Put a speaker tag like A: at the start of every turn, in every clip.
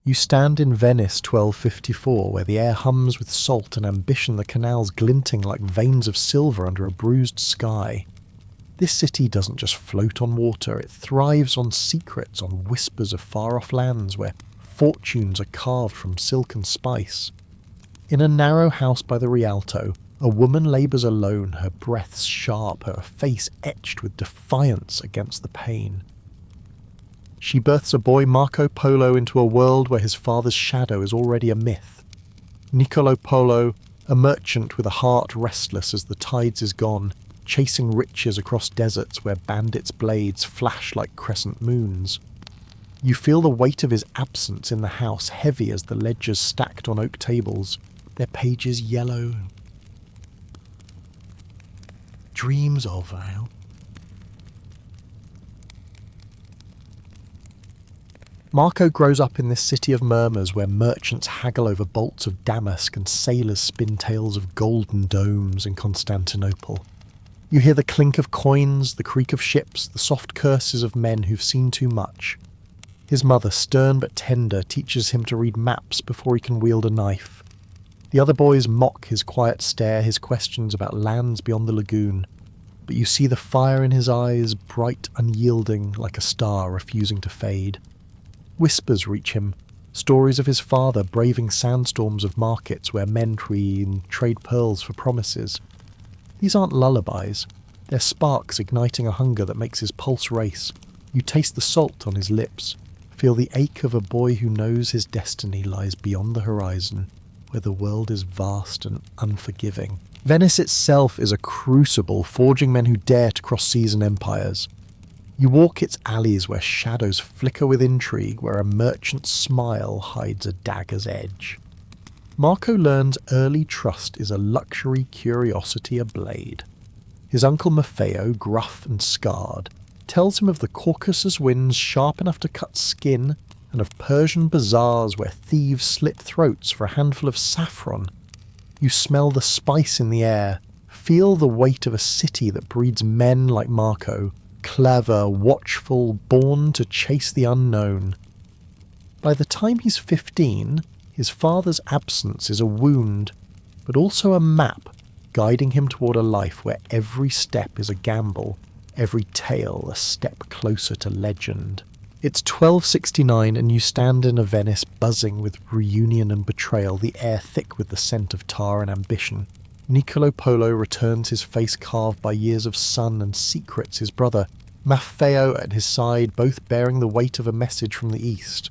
A: You stand in Venice 1254, where the air hums with salt and ambition, the canals glinting like veins of silver under a bruised sky. This city doesn't just float on water, it thrives on secrets, on whispers of far-off lands where fortunes are carved from silk and spice. In a narrow house by the Rialto, a woman labours alone, her breaths sharp, her face etched with defiance against the pain. She births a boy Marco Polo into a world where his father's shadow is already a myth. Niccolo Polo, a merchant with a heart restless as the tides is gone, chasing riches across deserts where bandits' blades flash like crescent moons. You feel the weight of his absence in the house, heavy as the ledgers stacked on oak tables, their pages yellow. Dreams of Al. Marco grows up in this city of murmurs where merchants haggle over bolts of damask and sailors spin tales of golden domes in Constantinople. You hear the clink of coins, the creak of ships, the soft curses of men who've seen too much. His mother, stern but tender, teaches him to read maps before he can wield a knife. The other boys mock his quiet stare, his questions about lands beyond the lagoon, but you see the fire in his eyes, bright, unyielding, like a star refusing to fade. Whispers reach him, stories of his father braving sandstorms of markets where men trade pearls for promises. These aren't lullabies, they're sparks igniting a hunger that makes his pulse race. You taste the salt on his lips, feel the ache of a boy who knows his destiny lies beyond the horizon, where the world is vast and unforgiving. Venice itself is a crucible forging men who dare to cross seas and empires. You walk its alleys where shadows flicker with intrigue, where a merchant's smile hides a dagger's edge. Marco learns early trust is a luxury, curiosity a blade. His uncle Maffeo, gruff and scarred, tells him of the Caucasus winds sharp enough to cut skin, and of Persian bazaars where thieves slit throats for a handful of saffron. You smell the spice in the air, feel the weight of a city that breeds men like Marco, clever, watchful, born to chase the unknown. By the time he's 15, his father's absence is a wound, but also a map guiding him toward a life where every step is a gamble, every tale a step closer to legend. It's 1269 and you stand in a Venice buzzing with reunion and betrayal, the air thick with the scent of tar and ambition. Niccolo Polo returns, his face carved by years of sun and secrets, his brother Maffeo at his side, both bearing the weight of a message from the east.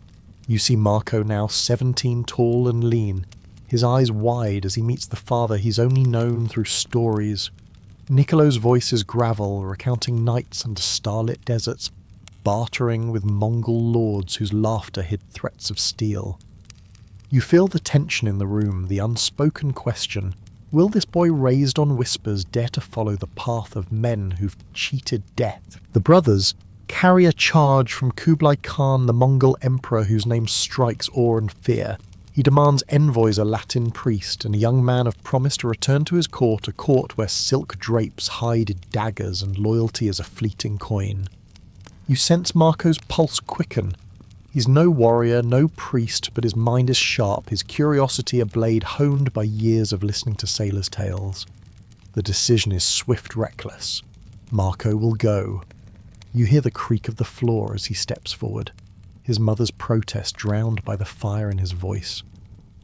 A: You see Marco now 17, tall and lean, his eyes wide as he meets the father he's only known through stories. Niccolo's voice is gravel, recounting nights under starlit deserts, bartering with Mongol lords whose laughter hid threats of steel. You feel the tension in the room, the unspoken question. Will this boy raised on whispers dare to follow the path of men who've cheated death? The brothers carry a charge from Kublai Khan, the Mongol emperor whose name strikes awe and fear. He demands envoys a Latin priest and a young man of promise to return to his court, a court where silk drapes hide daggers and loyalty is a fleeting coin. You sense Marco's pulse quicken. He's no warrior, no priest, but his mind is sharp, his curiosity a blade honed by years of listening to sailors' tales. The decision is swift, reckless. Marco will go. You hear the creak of the floor as he steps forward, his mother's protest drowned by the fire in his voice.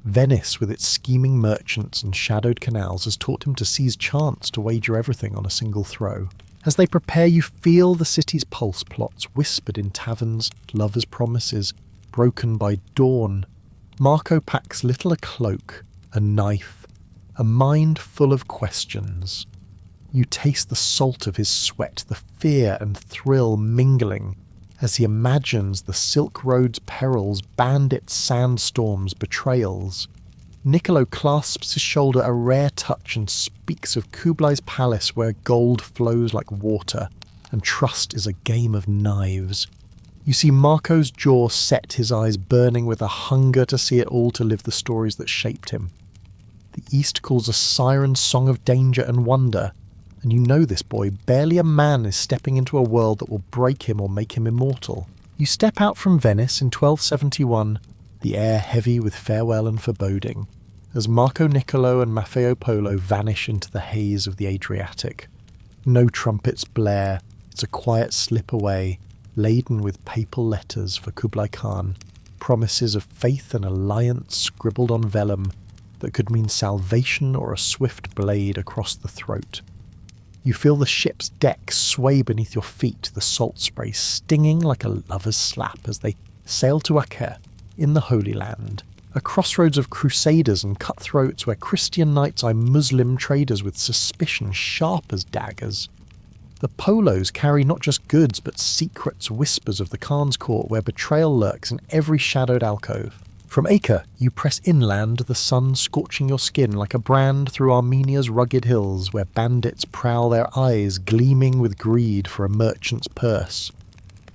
A: Venice, with its scheming merchants and shadowed canals, has taught him to seize chance to wager everything on a single throw. As they prepare, you feel the city's pulse plots whispered in taverns, lovers' promises, broken by dawn. Marco packs little a cloak, a knife, a mind full of questions. You taste the salt of his sweat, the fear and thrill mingling, as he imagines the Silk Road's perils, bandits, sandstorms, betrayals. Niccolo clasps his shoulder, a rare touch, and speaks of Kublai's palace where gold flows like water, and trust is a game of knives. You see Marco's jaw set, his eyes burning with a hunger to see it all, to live the stories that shaped him. The East calls a siren song of danger and wonder, and you know this boy, barely a man, is stepping into a world that will break him or make him immortal. You step out from Venice in 1271, the air heavy with farewell and foreboding, as Marco Niccolo and Maffeo Polo vanish into the haze of the Adriatic. No trumpets blare, it's a quiet slip away, laden with papal letters for Kublai Khan, promises of faith and alliance scribbled on vellum that could mean salvation or a swift blade across the throat. You feel the ship's deck sway beneath your feet, the salt spray stinging like a lover's slap as they sail to Acre, in the Holy Land, a crossroads of crusaders and cutthroats where Christian knights eye Muslim traders with suspicion sharp as daggers. The Polos carry not just goods but secrets, whispers of the Khan's court where betrayal lurks in every shadowed alcove. From Acre, you press inland, the sun scorching your skin like a brand through Armenia's rugged hills where bandits prowl their eyes gleaming with greed for a merchant's purse.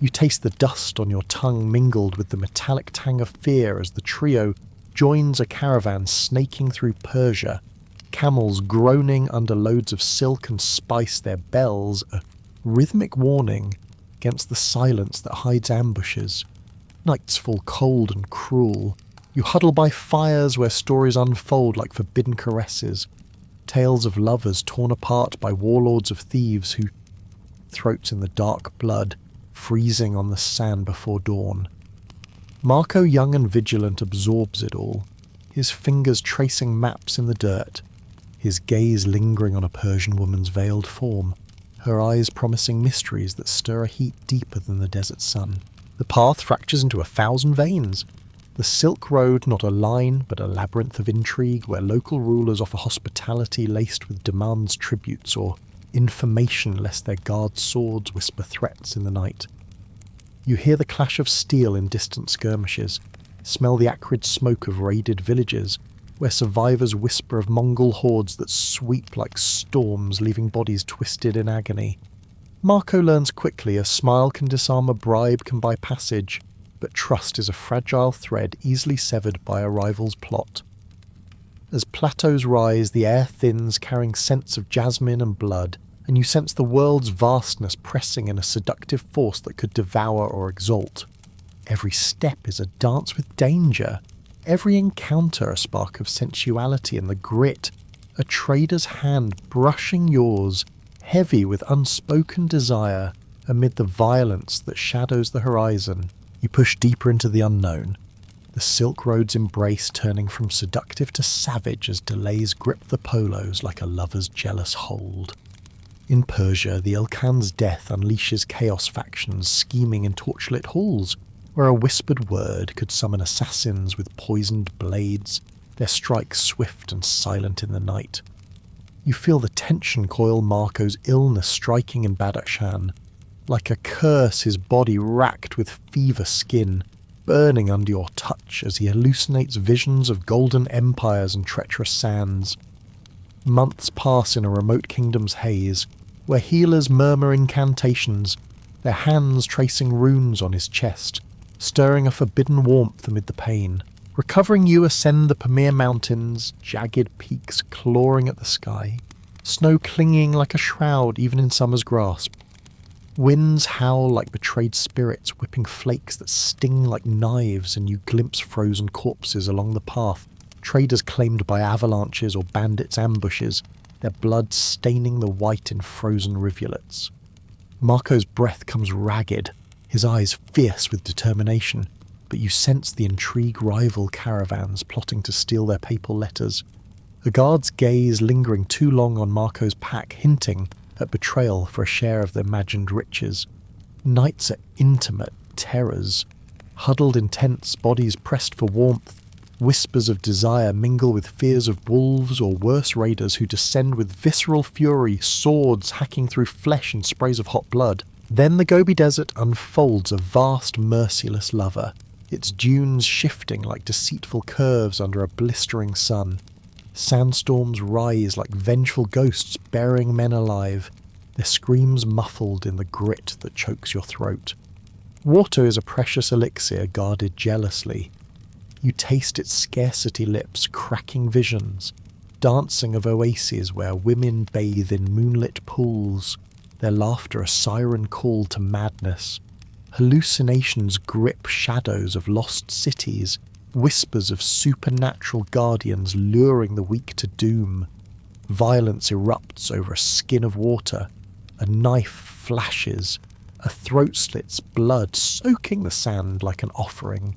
A: You taste the dust on your tongue mingled with the metallic tang of fear as the trio joins a caravan snaking through Persia, camels groaning under loads of silk and spice, their bells a rhythmic warning against the silence that hides ambushes. Nights fall cold and cruel. You huddle by fires where stories unfold like forbidden caresses, tales of lovers torn apart by warlords of thieves who throats in the dark blood, freezing on the sand before dawn. Marco, young and vigilant, absorbs it all, his fingers tracing maps in the dirt, his gaze lingering on a Persian woman's veiled form, her eyes promising mysteries that stir a heat deeper than the desert sun. The path fractures into 1,000 veins. The Silk Road, not a line, but a labyrinth of intrigue where local rulers offer hospitality laced with demands tributes or information lest their guards' swords whisper threats in the night. You hear the clash of steel in distant skirmishes, smell the acrid smoke of raided villages, where survivors whisper of Mongol hordes that sweep like storms, leaving bodies twisted in agony. Marco learns quickly a smile can disarm a bribe can buy passage, but trust is a fragile thread easily severed by a rival's plot. As plateaus rise, the air thins, carrying scents of jasmine and blood, and you sense the world's vastness pressing in a seductive force that could devour or exalt. Every step is a dance with danger, every encounter a spark of sensuality and the grit, a trader's hand brushing yours, heavy with unspoken desire, amid the violence that shadows the horizon. You push deeper into the unknown, the Silk Road's embrace turning from seductive to savage as delays grip the Polos like a lover's jealous hold. In Persia, the Ilkhan's death unleashes chaos factions scheming in torchlit halls, where a whispered word could summon assassins with poisoned blades, their strikes swift and silent in the night. You feel the tension coil Marco's illness striking in Badakhshan, like a curse, his body racked with fever skin, burning under your touch as he hallucinates visions of golden empires and treacherous sands. Months pass in a remote kingdom's haze, where healers murmur incantations, their hands tracing runes on his chest, stirring a forbidden warmth amid the pain. Recovering, you ascend the Pamir Mountains, jagged peaks clawing at the sky, snow clinging like a shroud even in summer's grasp. Winds howl like betrayed spirits, whipping flakes that sting like knives, and you glimpse frozen corpses along the path, traders claimed by avalanches or bandits' ambushes, their blood staining the white in frozen rivulets. Marco's breath comes ragged, his eyes fierce with determination, but you sense the intrigue rival caravans plotting to steal their papal letters. A guard's gaze lingering too long on Marco's pack, hinting at betrayal for a share of the imagined riches. Nights are intimate terrors. Huddled in tents, bodies pressed for warmth, whispers of desire mingle with fears of wolves or worse raiders who descend with visceral fury, swords hacking through flesh and sprays of hot blood. Then the Gobi Desert unfolds a vast, merciless lover, its dunes shifting like deceitful curves under a blistering sun. Sandstorms rise like vengeful ghosts burying men alive, their screams muffled in the grit that chokes your throat. Water is a precious elixir guarded jealously. You taste its scarcity lips, cracking visions, dancing of oases where women bathe in moonlit pools, their laughter a siren call to madness. Hallucinations grip shadows of lost cities, whispers of supernatural guardians luring the weak to doom. Violence erupts over a skin of water. A knife flashes. A throat slits, blood soaking the sand like an offering.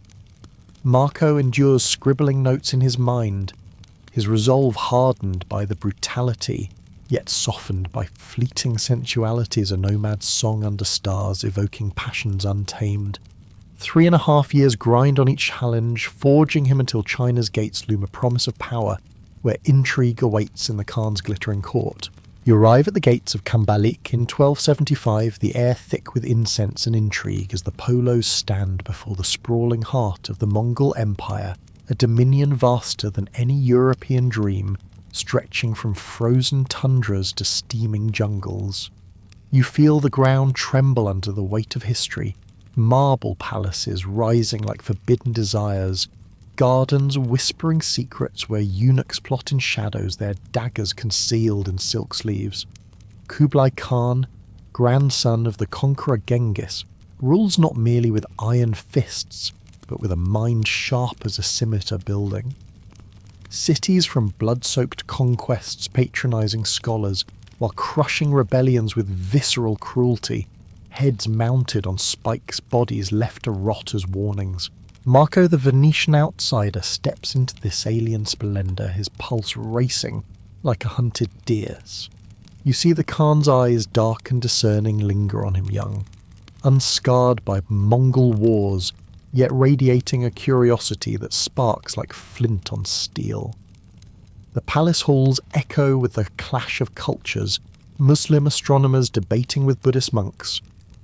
A: Marco endures scribbling notes in his mind, his resolve hardened by the brutality, yet softened by fleeting sensuality as a nomad's song under stars evoking passions untamed. 3.5 years grind on each challenge, forging him until China's gates loom a promise of power, where intrigue awaits in the Khan's glittering court. You arrive at the gates of Kambalik in 1275, the air thick with incense and intrigue as the Polos stand before the sprawling heart of the Mongol Empire, a dominion vaster than any European dream, stretching from frozen tundras to steaming jungles. You feel the ground tremble under the weight of history, marble palaces rising like forbidden desires, gardens whispering secrets where eunuchs plot in shadows, their daggers concealed in silk sleeves. Kublai Khan, grandson of the conqueror Genghis, rules not merely with iron fists, but with a mind sharp as a scimitar building. Cities from blood-soaked conquests patronizing scholars, while crushing rebellions with visceral cruelty, heads mounted on spikes, bodies left to rot as warnings. Marco the Venetian outsider steps into this alien splendour, his pulse racing like a hunted deer's. You see the Khan's eyes, dark and discerning, linger on him young, unscarred by Mongol wars, yet radiating a curiosity that sparks like flint on steel. The palace halls echo with the clash of cultures, Muslim astronomers debating with Buddhist monks,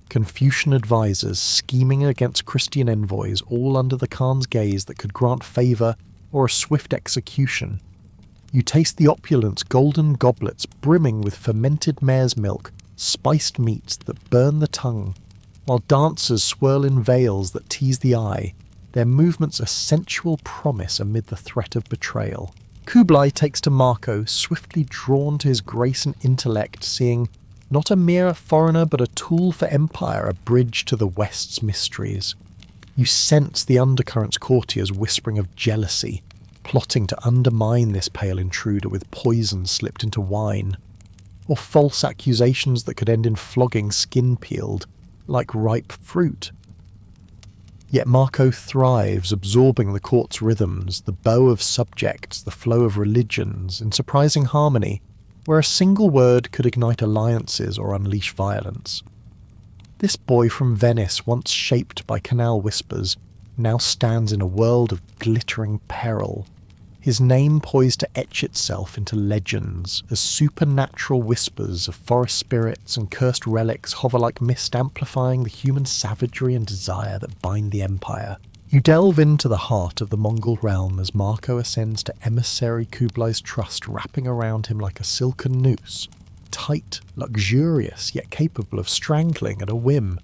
A: Confucian advisors scheming against Christian envoys, all under the Khan's gaze that could grant favour or a swift execution. You taste the opulence, golden goblets brimming with fermented mare's milk, spiced meats that burn the tongue, while dancers swirl in veils that tease the eye, their movements a sensual promise amid the threat of betrayal. Kublai takes to Marco, swiftly drawn to his grace and intellect, seeing not a mere foreigner but a tool for empire, a bridge to the West's mysteries. You sense the undercurrents courtiers whispering of jealousy, plotting to undermine this pale intruder with poison slipped into wine, or false accusations that could end in flogging skin peeled, like ripe fruit. Yet Marco thrives, absorbing the court's rhythms, the bow of subjects, the flow of religions, in surprising harmony, where a single word could ignite alliances or unleash violence. This boy from Venice, once shaped by canal whispers, now stands in a world of glittering peril, his name poised to etch itself into legends as supernatural whispers of forest spirits and cursed relics hover like mist, amplifying the human savagery and desire that bind the empire. You delve into the heart of the Mongol realm as Marco ascends to emissary Kublai's trust, wrapping around him like a silken noose, tight, luxurious, yet capable of strangling at a whim.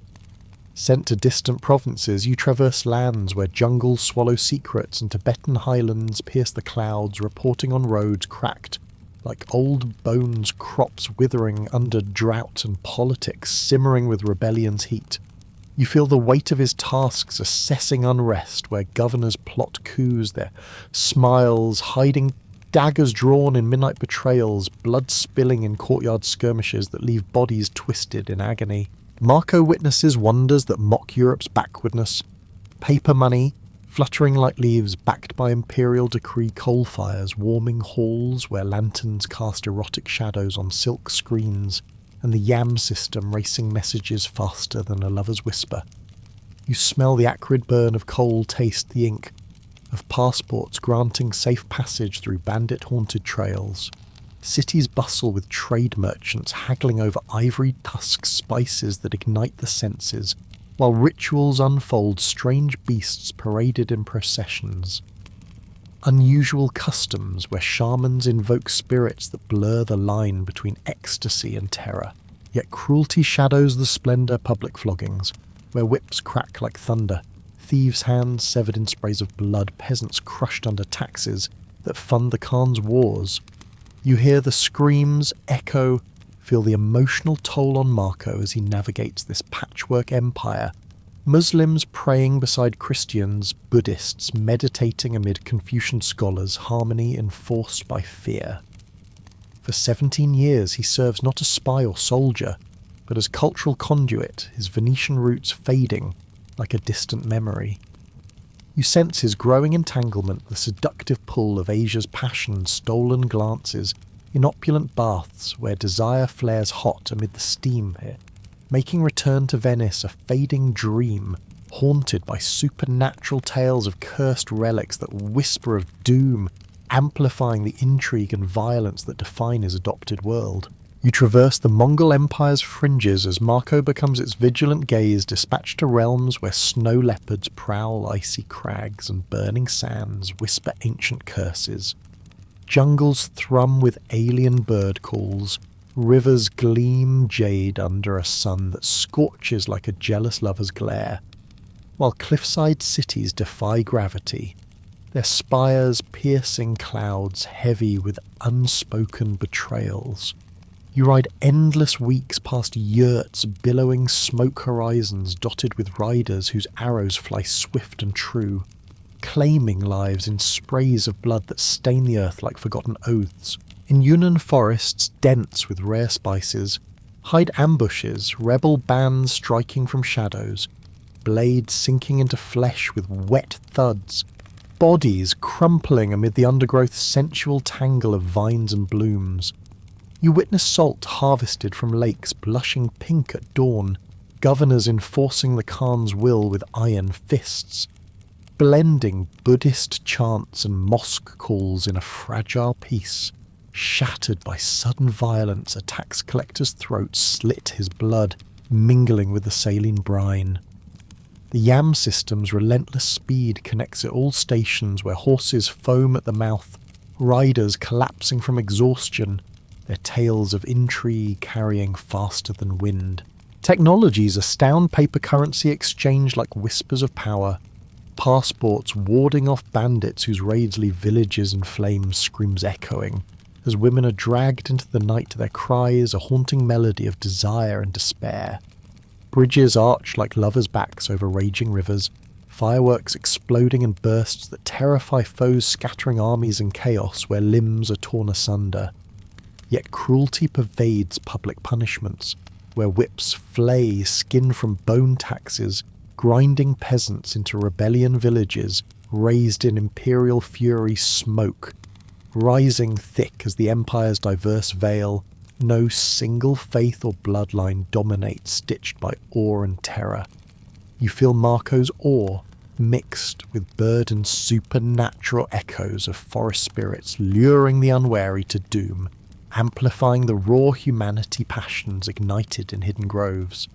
A: Sent to distant provinces, you traverse lands where jungles swallow secrets and Tibetan highlands pierce the clouds, reporting on roads cracked like old bones, crops withering under drought and politics simmering with rebellion's heat. You feel the weight of his tasks assessing unrest where governors plot coups, their smiles hiding daggers drawn in midnight betrayals, blood spilling in courtyard skirmishes that leave bodies twisted in agony. Marco witnesses wonders that mock Europe's backwardness, paper money, fluttering like leaves backed by imperial decree, coal fires, warming halls where lanterns cast erotic shadows on silk screens, and the yam system racing messages faster than a lover's whisper. You smell the acrid burn of coal, taste the ink of passports granting safe passage through bandit-haunted trails. Cities bustle with trade merchants haggling over ivory-tusked spices that ignite the senses, while rituals unfold, strange beasts paraded in processions. Unusual customs where shamans invoke spirits that blur the line between ecstasy and terror. Yet cruelty shadows the splendour public floggings, where whips crack like thunder, thieves' hands severed in sprays of blood, peasants crushed under taxes that fund the Khan's wars. You hear the screams echo, feel the emotional toll on Marco as he navigates this patchwork empire, Muslims praying beside Christians, Buddhists meditating amid Confucian scholars, harmony enforced by fear. For 17 years he serves not as spy or soldier, but as cultural conduit, his Venetian roots fading like a distant memory. You sense his growing entanglement, the seductive pull of Asia's passion, stolen glances, in opulent baths where desire flares hot amid the steam here, making return to Venice a fading dream, haunted by supernatural tales of cursed relics that whisper of doom, amplifying the intrigue and violence that define his adopted world. You traverse the Mongol Empire's fringes as Marco becomes its vigilant gaze dispatched to realms where snow leopards prowl icy crags and burning sands whisper ancient curses. Jungles thrum with alien bird calls, rivers gleam jade under a sun that scorches like a jealous lover's glare, while cliffside cities defy gravity, their spires piercing clouds heavy with unspoken betrayals. You ride endless weeks past yurts, billowing smoke horizons dotted with riders whose arrows fly swift and true, claiming lives in sprays of blood that stain the earth like forgotten oaths. In Yunnan forests dense with rare spices, hide ambushes, rebel bands striking from shadows, blades sinking into flesh with wet thuds, bodies crumpling amid the undergrowth's sensual tangle of vines and blooms. You witness salt harvested from lakes blushing pink at dawn, governors enforcing the Khan's will with iron fists, blending Buddhist chants and mosque calls in a fragile peace, shattered by sudden violence. A tax collector's throat slit his blood, mingling with the saline brine. The Yam system's relentless speed connects at all stations where horses foam at the mouth, riders collapsing from exhaustion, their tales of intrigue carrying faster than wind. Technologies astound paper currency exchange like whispers of power, passports warding off bandits whose raids leave villages in flames, screams echoing, as women are dragged into the night, their cries a haunting melody of desire and despair. Bridges arch like lovers' backs over raging rivers, fireworks exploding in bursts that terrify foes scattering armies in chaos where limbs are torn asunder. Yet cruelty pervades public punishments, where whips flay skin from bone taxes, grinding peasants into rebellion villages, raised in imperial fury smoke, rising thick as the empire's diverse veil, no single faith or bloodline dominates, stitched by awe and terror. You feel Marco's awe, mixed with burdened supernatural echoes of forest spirits luring the unwary to doom, amplifying the raw humanity passions ignited in hidden groves.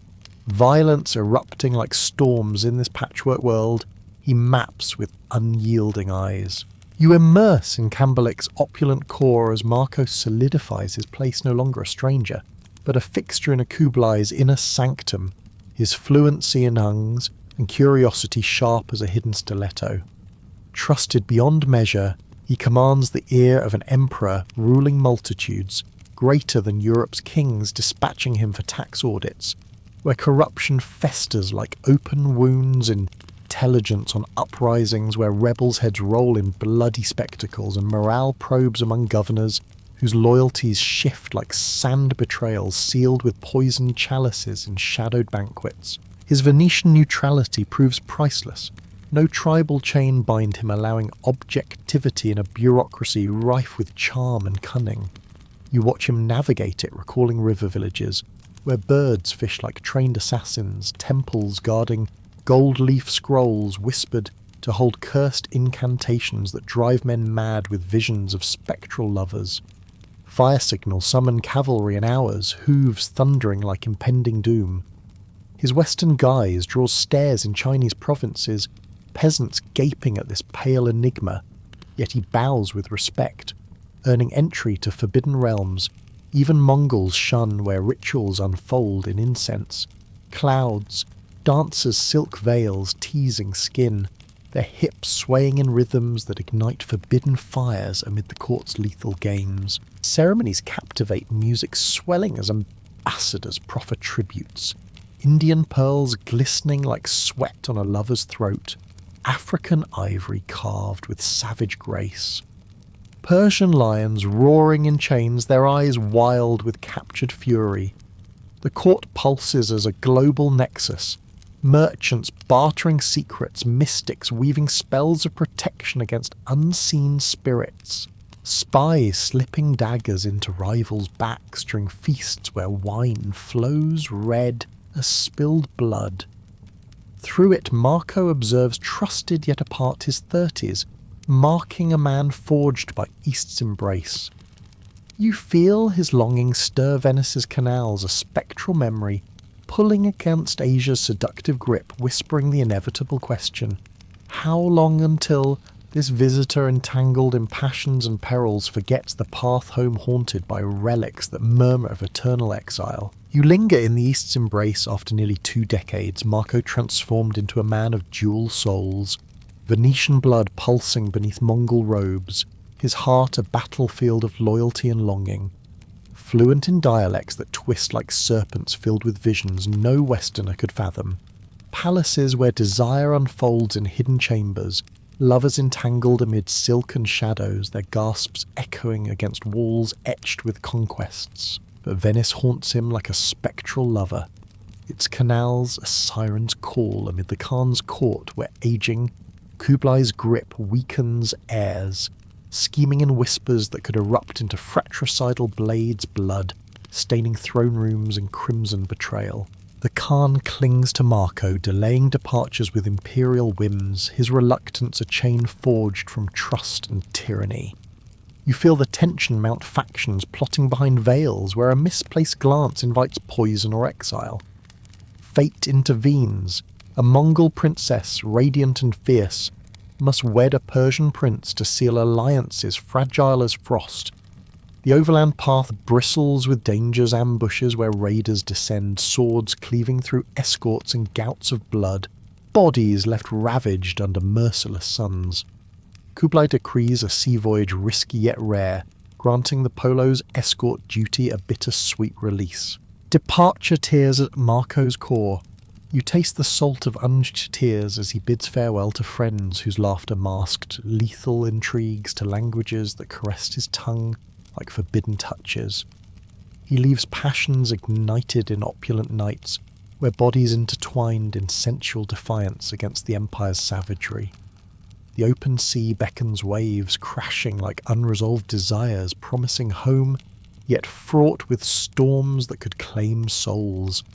A: Violence erupting like storms in this patchwork world, he maps with unyielding eyes. You immerse in Camberlick's opulent core as Marco solidifies his place no longer a stranger, but a fixture in a Kublai's inner sanctum, his fluency in Hung's and curiosity sharp as a hidden stiletto. Trusted beyond measure, he commands the ear of an emperor ruling multitudes, greater than Europe's kings dispatching him for tax audits, where corruption festers like open wounds in intelligence on uprisings where rebels' heads roll in bloody spectacles and morale probes among governors whose loyalties shift like sand betrayals sealed with poisoned chalices in shadowed banquets. His Venetian neutrality proves priceless. No tribal chain bind him, allowing objectivity in a bureaucracy rife with charm and cunning. You watch him navigate it, recalling river villages, where birds fish like trained assassins, temples guarding gold leaf scrolls whispered to hold cursed incantations that drive men mad with visions of spectral lovers. Fire signals summon cavalry in hours, hooves thundering like impending doom. His western guise draws stares in Chinese provinces, peasants gaping at this pale enigma, yet he bows with respect, earning entry to forbidden realms. Even Mongols shun where rituals unfold in incense. Clouds, dancers' silk veils teasing skin, their hips swaying in rhythms that ignite forbidden fires amid the court's lethal games. Ceremonies captivate, music swelling as ambassadors proffer tributes. Indian pearls glistening like sweat on a lover's throat, African ivory carved with savage grace. Persian lions roaring in chains, their eyes wild with captured fury. The court pulses as a global nexus, merchants bartering secrets, mystics weaving spells of protection against unseen spirits, spies slipping daggers into rivals' backs during feasts where wine flows red as spilled blood. Through it, Marco observes trusted yet apart his 30s, marking a man forged by East's embrace. You feel his longing stir Venice's canals, a spectral memory, pulling against Asia's seductive grip, whispering the inevitable question: how long until this visitor entangled in passions and perils forgets the path home haunted by relics that murmur of eternal exile? You linger in the East's embrace after nearly 2 decades, Marco transformed into a man of dual souls, Venetian blood pulsing beneath Mongol robes, his heart a battlefield of loyalty and longing. Fluent in dialects that twist like serpents filled with visions no Westerner could fathom. Palaces where desire unfolds in hidden chambers, lovers entangled amid silken shadows, their gasps echoing against walls etched with conquests. But Venice haunts him like a spectral lover, its canals a siren's call amid the Khan's court where aging Kublai's grip weakens heirs, scheming in whispers that could erupt into fratricidal blades blood, staining throne rooms in crimson betrayal. The Khan clings to Marco, delaying departures with imperial whims, his reluctance a chain forged from trust and tyranny. You feel the tension mount factions plotting behind veils where a misplaced glance invites poison or exile. Fate intervenes. A Mongol princess, radiant and fierce, must wed a Persian prince to seal alliances fragile as frost. The overland path bristles with dangers, ambushes where raiders descend, swords cleaving through escorts and gouts of blood, bodies left ravaged under merciless suns. Kublai decrees a sea voyage risky yet rare, granting the Polo's escort duty a bittersweet release. Departure tears at Marco's core. You taste the salt of unused tears as he bids farewell to friends whose laughter masked lethal intrigues to languages that caressed his tongue like forbidden touches. He leaves passions ignited in opulent nights, where bodies intertwined in sensual defiance against the Empire's savagery. The open sea beckons waves, crashing like unresolved desires, promising home, yet fraught with storms that could claim souls.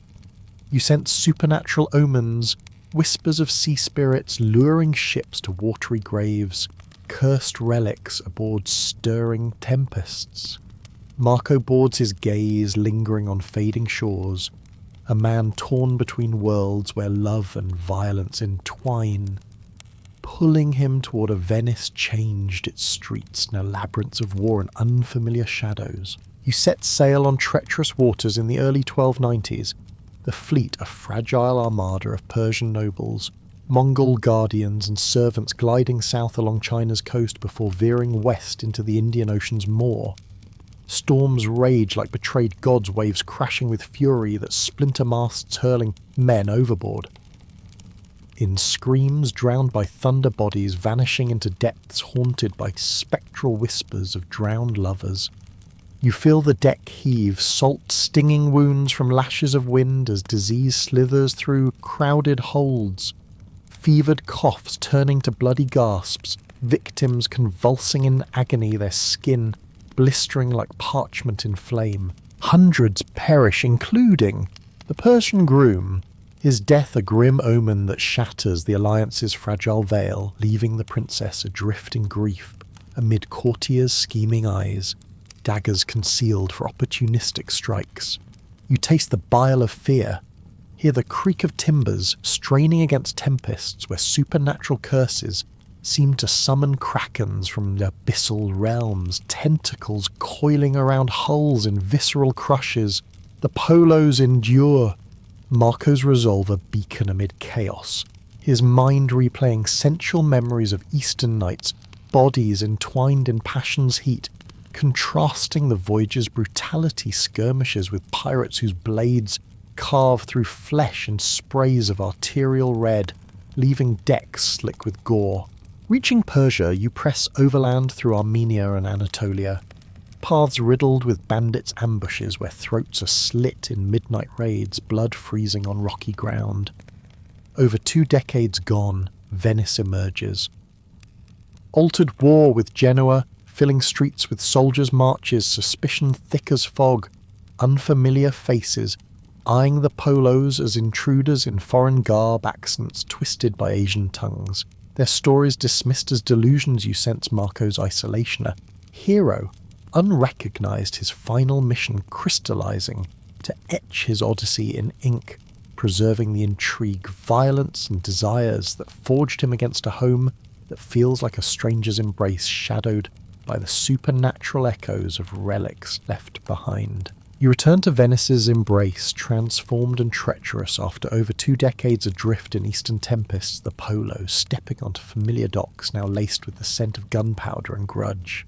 A: You sense supernatural omens, whispers of sea spirits luring ships to watery graves, cursed relics aboard stirring tempests. Marco boards his gaze, lingering on fading shores, a man torn between worlds where love and violence entwine, pulling him toward a Venice changed its streets in a labyrinth of war and unfamiliar shadows. You set sail on treacherous waters in the early 1290s, the fleet a fragile armada of Persian nobles, Mongol guardians and servants gliding south along China's coast before veering west into the Indian Ocean's maw. Storms rage like betrayed gods, waves crashing with fury that splinter masts hurling men overboard. In screams drowned by thunder bodies vanishing into depths haunted by spectral whispers of drowned lovers. You feel the deck heave, salt stinging wounds from lashes of wind as disease slithers through crowded holds. Fevered coughs turning to bloody gasps, victims convulsing in agony, their skin blistering like parchment in flame. Hundreds perish, including the Persian groom, his death a grim omen that shatters the alliance's fragile veil, leaving the princess adrift in grief amid courtiers' scheming eyes, daggers concealed for opportunistic strikes. You taste the bile of fear, hear the creak of timbers straining against tempests where supernatural curses seem to summon krakens from the abyssal realms, tentacles coiling around hulls in visceral crushes. The polos endure. Marco's resolve a beacon amid chaos, his mind replaying sensual memories of eastern nights, bodies entwined in passion's heat, contrasting the voyage's brutality skirmishes with pirates whose blades carve through flesh in sprays of arterial red, leaving decks slick with gore. Reaching Persia, you press overland through Armenia and Anatolia, paths riddled with bandits' ambushes where throats are slit in midnight raids, blood freezing on rocky ground. Over 2 decades gone, Venice emerges. Altered war with Genoa, filling streets with soldiers' marches, suspicion thick as fog, unfamiliar faces, eyeing the polos as intruders in foreign garb, accents twisted by Asian tongues. Their stories dismissed as delusions. You sense Marco's isolation. A hero, unrecognised, his final mission crystallising to etch his odyssey in ink, preserving the intrigue, violence and desires that forged him against a home that feels like a stranger's embrace, shadowed by the supernatural echoes of relics left behind. You return to Venice's embrace, transformed and treacherous after over 2 decades adrift in eastern tempests, the Polo, stepping onto familiar docks now laced with the scent of gunpowder and grudge.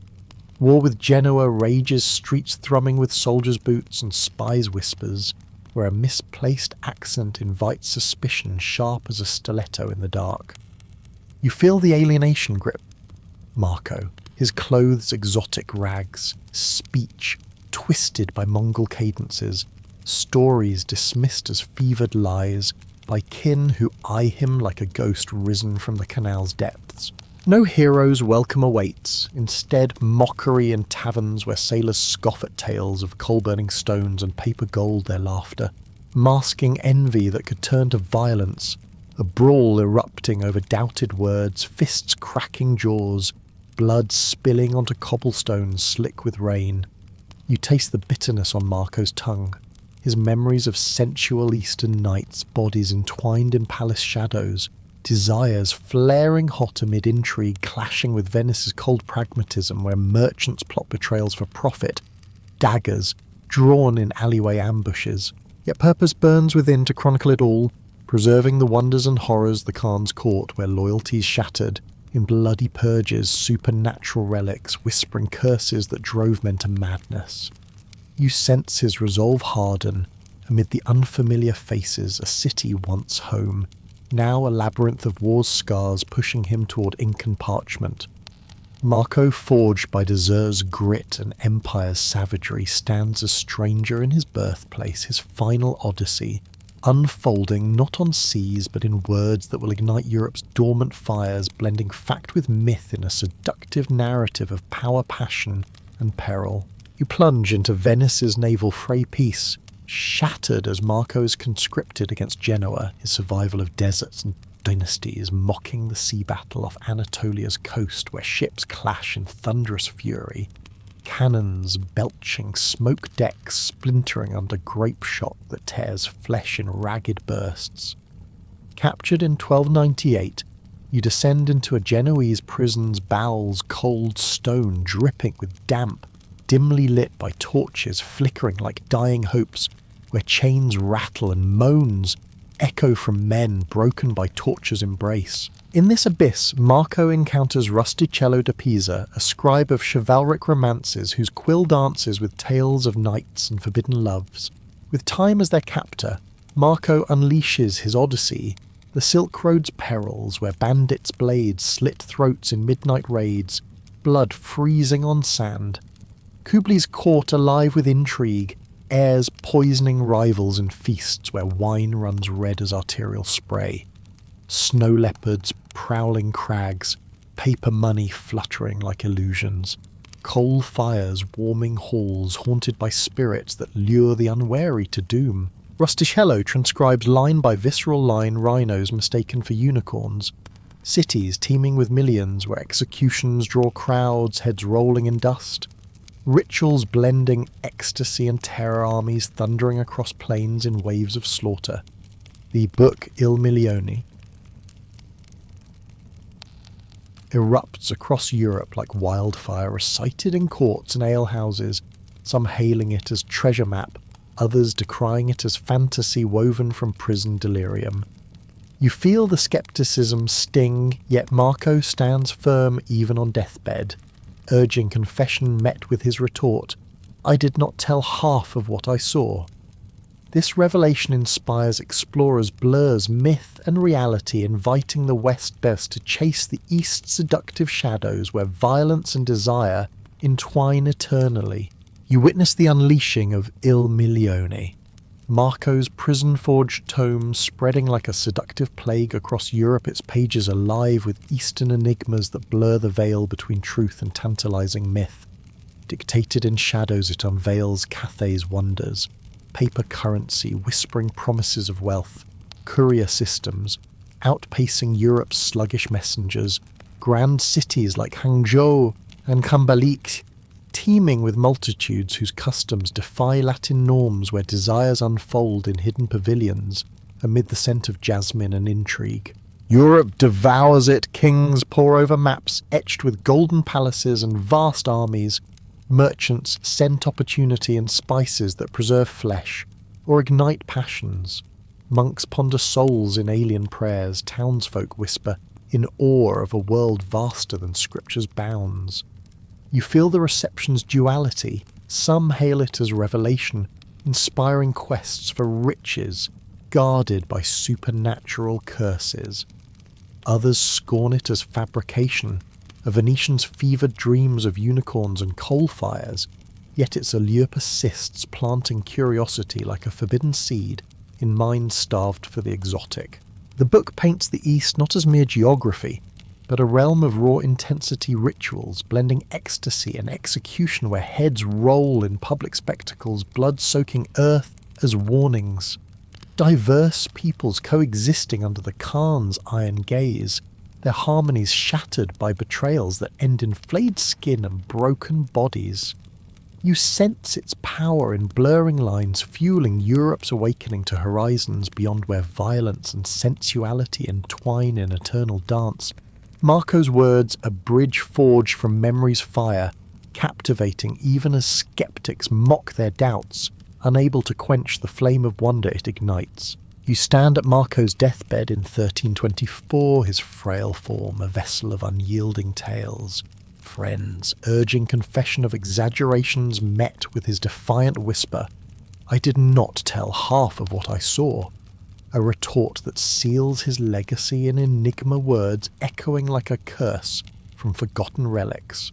A: War with Genoa rages, streets thrumming with soldiers' boots and spies' whispers, where a misplaced accent invites suspicion sharp as a stiletto in the dark. You feel the alienation grip Marco, his clothes exotic rags, speech twisted by Mongol cadences, stories dismissed as fevered lies by kin who eye him like a ghost risen from the canal's depths. No hero's welcome awaits, instead mockery in taverns where sailors scoff at tales of coal-burning stones and paper gold their laughter, masking envy that could turn to violence, a brawl erupting over doubted words, fists cracking jaws, blood spilling onto cobblestones slick with rain. You taste the bitterness on Marco's tongue, his memories of sensual eastern nights, bodies entwined in palace shadows, desires flaring hot amid intrigue clashing with Venice's cold pragmatism where merchants plot betrayals for profit, daggers drawn in alleyway ambushes. Yet purpose burns within to chronicle it all, preserving the wonders and horrors the Khan's court where loyalties shattered, in bloody purges, supernatural relics, whispering curses that drove men to madness. You sense his resolve harden amid the unfamiliar faces, a city once home, now a labyrinth of war's scars pushing him toward ink and parchment. Marco, forged by Desert's grit and Empire's savagery, stands a stranger in his birthplace, his final odyssey, unfolding not on seas but in words that will ignite Europe's dormant fires, blending fact with myth in a seductive narrative of power, passion and peril. You plunge into Venice's naval fray peace, shattered as Marco is conscripted against Genoa, his survival of deserts and dynasties, mocking the sea battle off Anatolia's coast where ships clash in thunderous fury, cannons belching, smoke decks splintering under grape shot that tears flesh in ragged bursts. Captured in 1298, you descend into a Genoese prison's bowels, cold stone dripping with damp, dimly lit by torches flickering like dying hopes, where chains rattle and moans echo from men broken by torture's embrace. In this abyss, Marco encounters Rustichello da Pisa, a scribe of chivalric romances whose quill dances with tales of knights and forbidden loves. With time as their captor, Marco unleashes his odyssey, the Silk Road's perils, where bandits' blades slit throats in midnight raids, blood freezing on sand. Kubli's court alive with intrigue, heirs poisoning rivals in feasts where wine runs red as arterial spray. Snow leopards, prowling crags, paper money fluttering like illusions. Coal fires warming halls haunted by spirits that lure the unwary to doom. Rustichello transcribes line by visceral line rhinos mistaken for unicorns. Cities teeming with millions where executions draw crowds, heads rolling in dust. Rituals blending ecstasy and terror, armies thundering across plains in waves of slaughter. The book Il Milione erupts across Europe like wildfire, recited in courts and alehouses, some hailing it as treasure map, others decrying it as fantasy woven from prison delirium. You feel the skepticism sting, yet Marco stands firm even on deathbed, urging confession met with his retort, "I did not tell half of what I saw." This revelation inspires explorers, blurs myth and reality, inviting the West best to chase the East's seductive shadows where violence and desire entwine eternally. You witness the unleashing of Il Milione, Marco's prison-forged tome spreading like a seductive plague across Europe, its pages alive with Eastern enigmas that blur the veil between truth and tantalizing myth. Dictated in shadows, it unveils Cathay's wonders, paper currency whispering promises of wealth, courier systems, outpacing Europe's sluggish messengers, grand cities like Hangzhou and Kambalik, teeming with multitudes whose customs defy Latin norms, where desires unfold in hidden pavilions amid the scent of jasmine and intrigue. Europe devours it, kings pore over maps etched with golden palaces and vast armies. Merchants scent opportunity and spices that preserve flesh or ignite passions. Monks ponder souls in alien prayers, townsfolk whisper in awe of a world vaster than scripture's bounds. You feel the reception's duality. Some hail it as revelation, inspiring quests for riches guarded by supernatural curses. Others scorn it as fabrication, a Venetian's fevered dreams of unicorns and coal fires, yet its allure persists, planting curiosity like a forbidden seed in minds starved for the exotic. The book paints the East not as mere geography, but a realm of raw intensity rituals, blending ecstasy and execution where heads roll in public spectacles, blood-soaking earth as warnings. Diverse peoples coexisting under the Khan's iron gaze, their harmonies shattered by betrayals that end in flayed skin and broken bodies. You sense its power in blurring lines, fueling Europe's awakening to horizons beyond where violence and sensuality entwine in eternal dance. Marco's words, a bridge forged from memory's fire, captivating even as skeptics mock their doubts, unable to quench the flame of wonder it ignites. You stand at Marco's deathbed in 1324, his frail form a vessel of unyielding tales. Friends, urging confession of exaggerations, met with his defiant whisper, "I did not tell half of what I saw." A retort that seals his legacy in enigma words echoing like a curse from forgotten relics.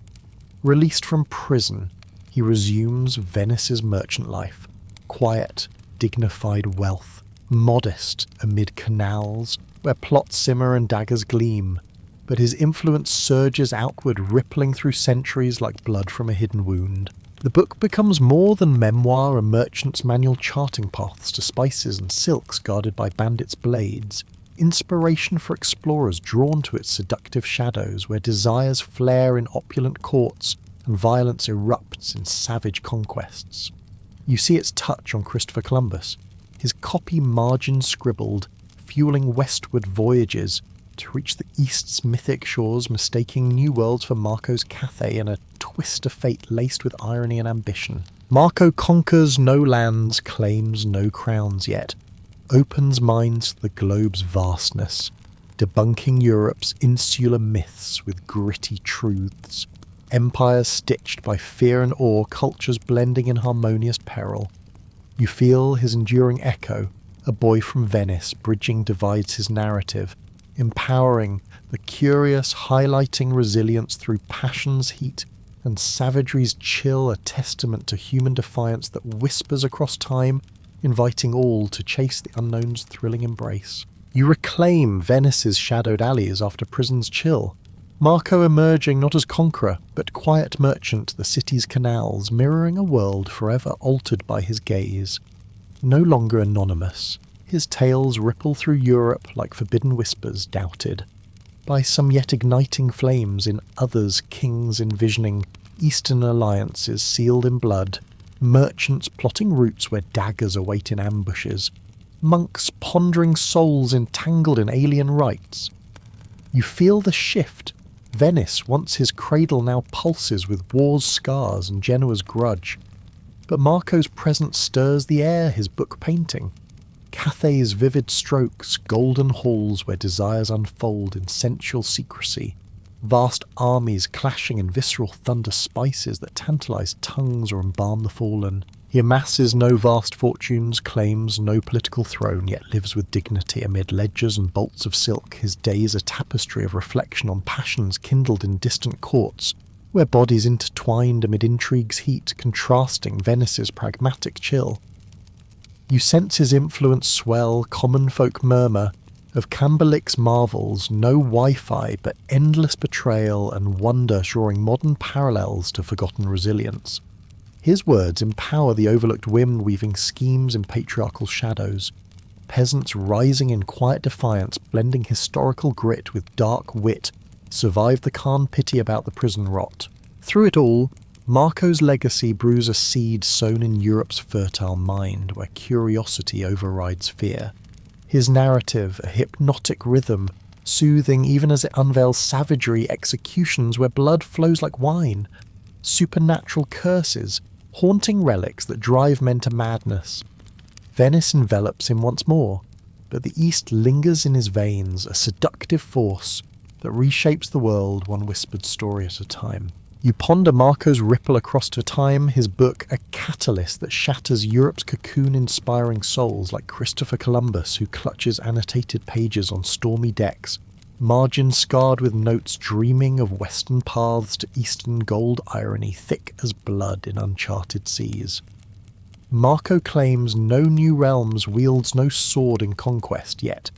A: Released from prison, he resumes Venice's merchant life, quiet, dignified wealth, modest amid canals where plots simmer and daggers gleam, but his influence surges outward, rippling through centuries like blood from a hidden wound. The book becomes more than memoir, a merchant's manual charting paths to spices and silks guarded by bandits' blades. Inspiration for explorers drawn to its seductive shadows, where desires flare in opulent courts and violence erupts in savage conquests. You see its touch on Christopher Columbus, his copy margin scribbled, fueling westward voyages to reach the East's mythic shores, mistaking new worlds for Marco's Cathay in a twist of fate laced with irony and ambition. Marco conquers no lands, claims no crowns yet, opens minds to the globe's vastness, debunking Europe's insular myths with gritty truths. Empires stitched by fear and awe, cultures blending in harmonious peril. You feel his enduring echo, a boy from Venice bridging divides his narrative, empowering the curious, highlighting resilience through passion's heat and savagery's chill, a testament to human defiance that whispers across time, inviting all to chase the unknown's thrilling embrace. You reclaim Venice's shadowed alleys after prison's chill, Marco emerging not as conqueror, but quiet merchant, the city's canals, mirroring a world forever altered by his gaze. No longer anonymous, his tales ripple through Europe like forbidden whispers doubted by some yet igniting flames in others, kings envisioning eastern alliances sealed in blood, merchants plotting routes where daggers await in ambushes, monks pondering souls entangled in alien rites. You feel the shift. Venice, once his cradle, now pulses with war's scars and Genoa's grudge. But Marco's presence stirs the air, his book painting. Cathay's vivid strokes, golden halls where desires unfold in sensual secrecy, vast armies clashing in visceral thunder, spices that tantalize tongues or embalm the fallen. He amasses no vast fortunes, claims no political throne, yet lives with dignity amid ledgers and bolts of silk. His days a tapestry of reflection on passions kindled in distant courts, where bodies intertwined amid intrigue's heat, contrasting Venice's pragmatic chill. You sense his influence swell, common folk murmur, of Camberlick's marvels, no Wi-Fi, but endless betrayal and wonder drawing modern parallels to forgotten resilience. His words empower the overlooked women weaving schemes in patriarchal shadows, peasants rising in quiet defiance, blending historical grit with dark wit, survive the calm pity about the prison rot. Through it all, Marco's legacy brews a seed sown in Europe's fertile mind, where curiosity overrides fear. His narrative, a hypnotic rhythm, soothing even as it unveils savagery, executions where blood flows like wine, supernatural curses, haunting relics that drive men to madness. Venice envelops him once more, but the East lingers in his veins, a seductive force that reshapes the world one whispered story at a time. You ponder Marco's ripple across to time, his book a catalyst that shatters Europe's cocoon-inspiring souls like Christopher Columbus, who clutches annotated pages on stormy decks, margins scarred with notes dreaming of western paths to eastern gold irony thick as blood in uncharted seas. Marco claims no new realms, wields no sword in conquest, yet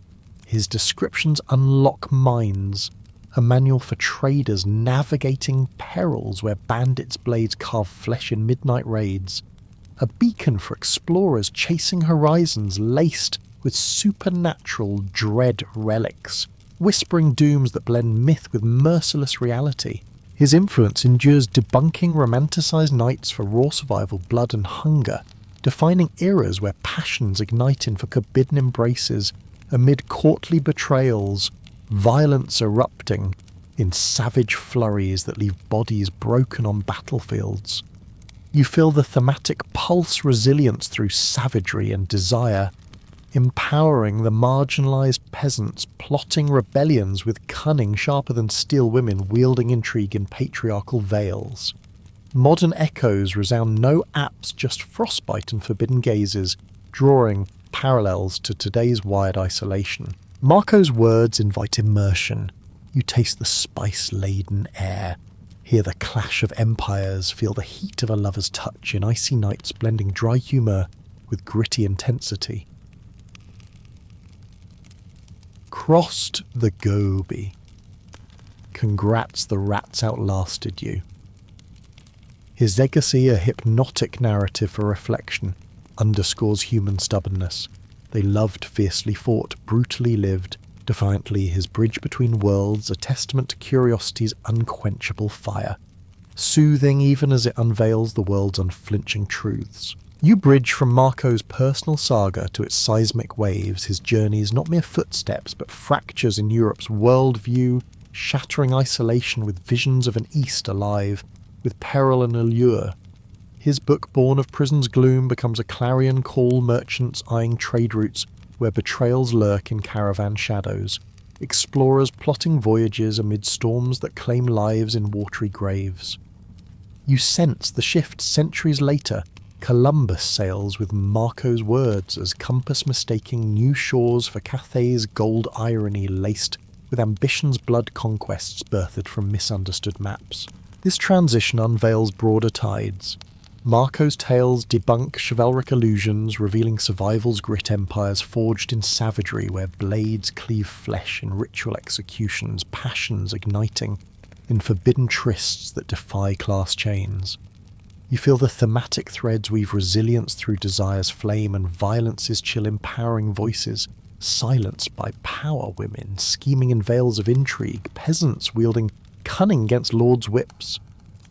A: his descriptions unlock minds, a manual for traders navigating perils where bandits' blades carve flesh in midnight raids, a beacon for explorers chasing horizons laced with supernatural dread relics, whispering dooms that blend myth with merciless reality. His influence endures debunking romanticised nights for raw survival, blood and hunger, defining eras where passions ignite in forbidden embraces, amid courtly betrayals, violence erupting in savage flurries that leave bodies broken on battlefields. You feel the thematic pulse resilience through savagery and desire, empowering the marginalised peasants plotting rebellions with cunning sharper than steel women wielding intrigue in patriarchal veils. Modern echoes resound no apps, just frostbite and forbidden gazes, drawing parallels to today's wired isolation. Marco's words invite immersion. You taste the spice-laden air, hear the clash of empires, feel the heat of a lover's touch in icy nights blending dry humour with gritty intensity. Crossed the Gobi. Congrats, the rats outlasted you. His legacy, a hypnotic narrative for reflection, underscores human stubbornness. They loved, fiercely fought, brutally lived. Defiantly, his bridge between worlds, a testament to curiosity's unquenchable fire. Soothing even as it unveils the world's unflinching truths. You bridge from Marco's personal saga to its seismic waves, his journeys not mere footsteps but fractures in Europe's worldview, shattering isolation with visions of an East alive, with peril and allure. His book, born of prison's gloom, becomes a clarion call, merchants eyeing trade routes where betrayals lurk in caravan shadows, explorers plotting voyages amid storms that claim lives in watery graves. You sense the shift centuries later. Columbus sails with Marco's words as compass mistaking new shores for Cathay's gold irony laced with ambition's blood conquests birthed from misunderstood maps. This transition unveils broader tides. Marco's tales debunk chivalric illusions, revealing survival's grit empires forged in savagery where blades cleave flesh in ritual executions, passions igniting in forbidden trysts that defy class chains. You feel the thematic threads weave resilience through desire's flame and violence's chill empowering voices, silenced by power women, scheming in veils of intrigue, peasants wielding cunning against lords' whips.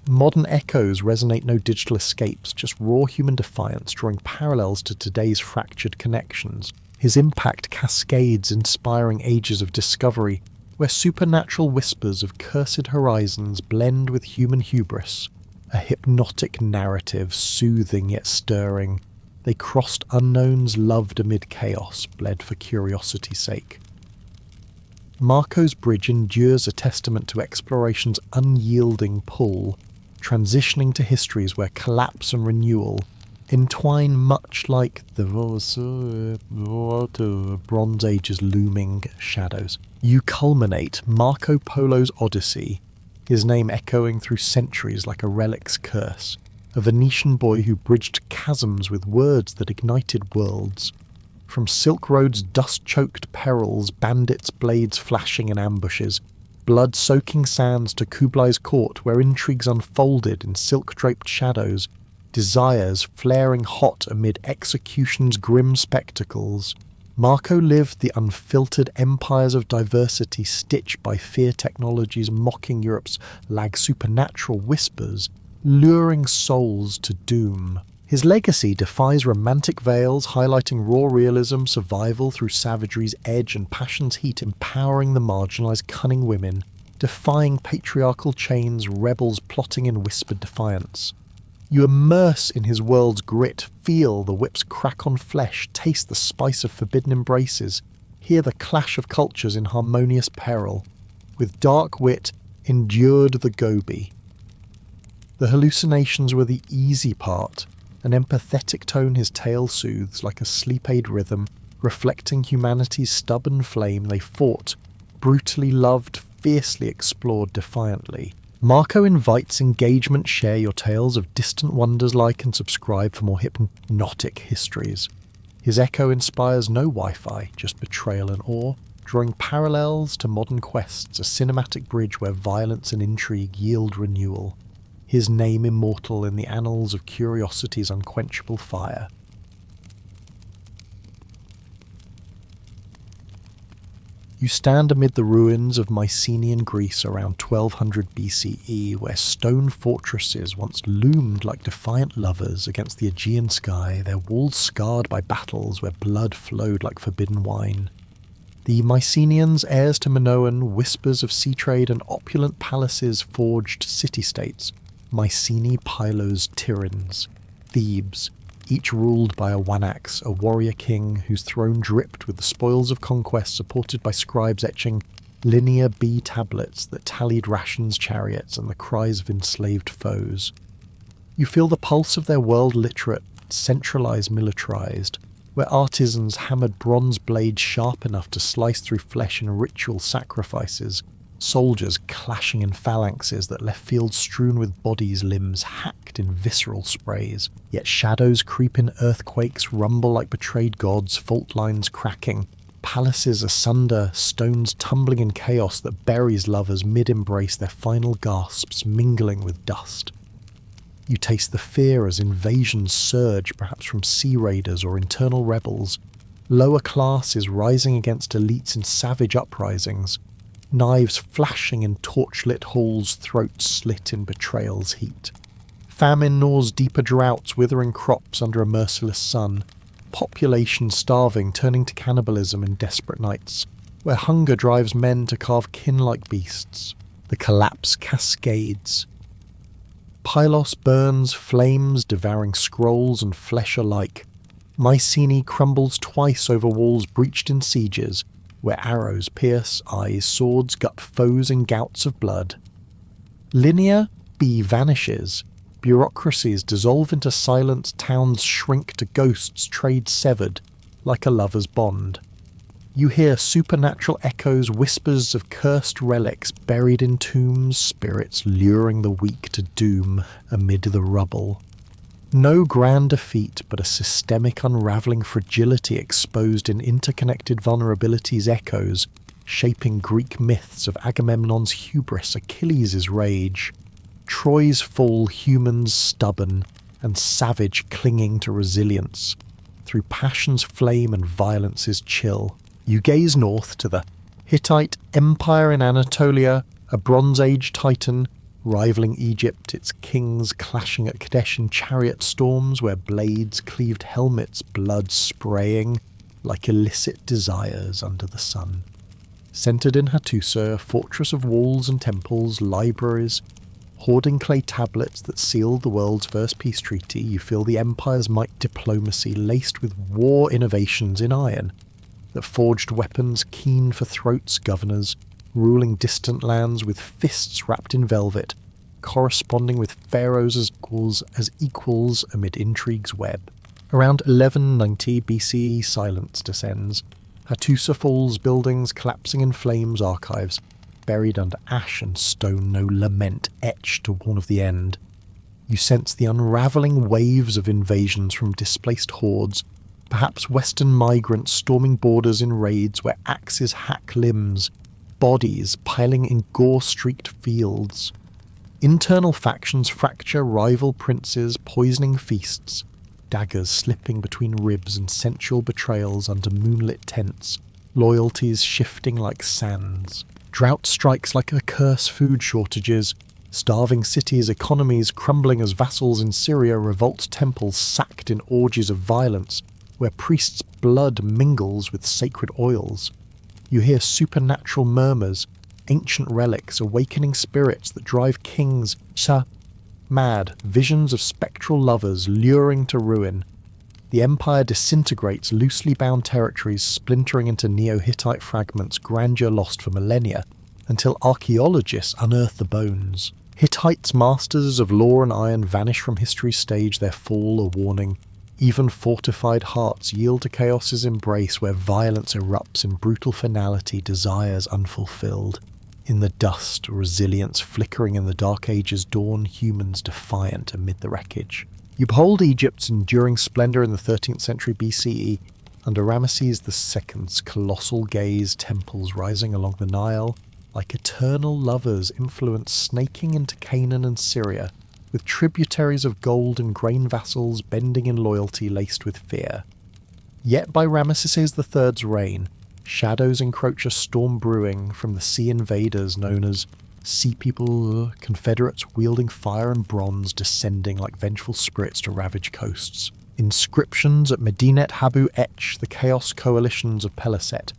A: Modern echoes resonate no digital escapes, just raw human defiance, drawing parallels to today's fractured connections. His impact cascades, inspiring ages of discovery, where supernatural whispers of cursed horizons blend with human hubris. A hypnotic narrative, soothing yet stirring. They crossed unknowns, loved amid chaos, bled for curiosity's sake. Marco's bridge endures, a testament to exploration's unyielding pull, transitioning to histories where collapse and renewal entwine much like the Bronze Age's looming shadows. You culminate Marco Polo's Odyssey, his name echoing through centuries like a relic's curse, a Venetian boy who bridged chasms with words that ignited worlds. From Silk Road's dust-choked perils, bandits' blades flashing in ambushes, blood-soaking sands to Kublai's court where intrigues unfolded in silk-draped shadows, desires flaring hot amid execution's grim spectacles, Marco lived the unfiltered empires of diversity stitched by fear technologies mocking Europe's supernatural whispers, luring souls to doom. His legacy defies romantic veils, highlighting raw realism, survival through savagery's edge and passion's heat, empowering the marginalised cunning women, defying patriarchal chains, rebels plotting in whispered defiance. You immerse in his world's grit, feel the whip's crack on flesh, taste the spice of forbidden embraces, hear the clash of cultures in harmonious peril. With dark wit, endured the Gobi. The hallucinations were the easy part, an empathetic tone his tale soothes like a sleep aid rhythm, reflecting humanity's stubborn flame they fought, brutally loved, fiercely explored defiantly. Marco invites engagement. Share your tales of distant wonders, like and subscribe for more hypnotic histories. His echo inspires no Wi-Fi, just betrayal and awe, drawing parallels to modern quests, a cinematic bridge where violence and intrigue yield renewal. His name immortal in the annals of curiosity's unquenchable fire. You stand amid the ruins of Mycenaean Greece around 1200 BCE, where stone fortresses once loomed like defiant lovers against the Aegean sky, their walls scarred by battles where blood flowed like forbidden wine. The Mycenaeans, heirs to Minoan, whispers of sea trade and opulent palaces forged city-states, Mycenae Pylos Tyrans, Thebes, each ruled by a Wanax, a warrior king whose throne dripped with the spoils of conquest, supported by scribes etching linear B tablets that tallied rations, chariots, and the cries of enslaved foes. You feel the pulse of their world literate, centralized, militarized, where artisans hammered bronze blades sharp enough to slice through flesh in ritual sacrifices, soldiers clashing in phalanxes that left fields strewn with bodies, limbs hacked in visceral sprays. Yet shadows creep in earthquakes, rumble like betrayed gods, fault lines cracking, palaces asunder, stones tumbling in chaos that buries lovers mid-embrace, their final gasps mingling with dust. You taste the fear as invasions surge, perhaps from sea raiders or internal rebels. Lower classes rising against elites in savage uprisings. Knives flashing in torchlit halls, throats slit in betrayal's heat. Famine gnaws deeper droughts, withering crops under a merciless sun. Population starving, turning to cannibalism in desperate nights, where hunger drives men to carve kin like beasts. The collapse cascades. Pylos burns, flames devouring scrolls and flesh alike. Mycenae crumbles twice over walls breached in sieges, where arrows pierce eyes, swords gut foes in gouts of blood. Linear B vanishes. Bureaucracies dissolve into silence, towns shrink to ghosts, trade severed, like a lover's bond. You hear supernatural echoes, whispers of cursed relics buried in tombs, spirits luring the weak to doom amid the rubble. No grand defeat, but a systemic unravelling fragility exposed in interconnected vulnerabilities echoes, shaping Greek myths of Agamemnon's hubris, Achilles' rage, Troy's fall, humans stubborn and savage clinging to resilience, through passion's flame and violence's chill. You gaze north to the Hittite Empire in Anatolia, a Bronze Age titan, rivaling Egypt, its kings clashing at Kadesh in chariot storms where blades cleaved helmets, blood spraying like illicit desires under the sun. Centered in Hattusa, a fortress of walls and temples, libraries, hoarding clay tablets that sealed the world's first peace treaty, you feel the empire's might diplomacy laced with war innovations in iron that forged weapons keen for throats, governors, ruling distant lands with fists wrapped in velvet, corresponding with pharaohs as equals amid intrigue's web. Around 1190 BCE silence descends. Hattusa falls, buildings collapsing in flames, archives buried under ash and stone, no lament etched to warn of the end. You sense the unravelling waves of invasions from displaced hordes, perhaps western migrants storming borders in raids where axes hack limbs, bodies piling in gore-streaked fields. Internal factions fracture rival princes, poisoning feasts, daggers slipping between ribs and sensual betrayals under moonlit tents, loyalties shifting like sands. Drought strikes like a curse, food shortages, starving cities, economies crumbling as vassals in Syria revolt temples sacked in orgies of violence, where priests' blood mingles with sacred oils. You hear supernatural murmurs, ancient relics, awakening spirits that drive kings mad, visions of spectral lovers luring to ruin. The empire disintegrates, loosely bound territories splintering into Neo-Hittite fragments, grandeur lost for millennia, until archaeologists unearth the bones. Hittites, masters of law and iron, vanish from history's stage, their fall a warning. Even fortified hearts yield to chaos's embrace, where violence erupts in brutal finality, desires unfulfilled. In the dust, resilience flickering in the Dark Age's dawn, humans defiant amid the wreckage. You behold Egypt's enduring splendour in the 13th century BCE, under Ramesses II's colossal gaze, temples rising along the Nile, like eternal lovers, influence snaking into Canaan and Syria, with tributaries of gold and grain vassals bending in loyalty laced with fear. Yet by Ramesses III's reign, shadows encroach a storm brewing from the sea invaders known as Sea People, confederates wielding fire and bronze descending like vengeful spirits to ravage coasts. Inscriptions at Medinet Habu etch the chaos coalitions of Peliset,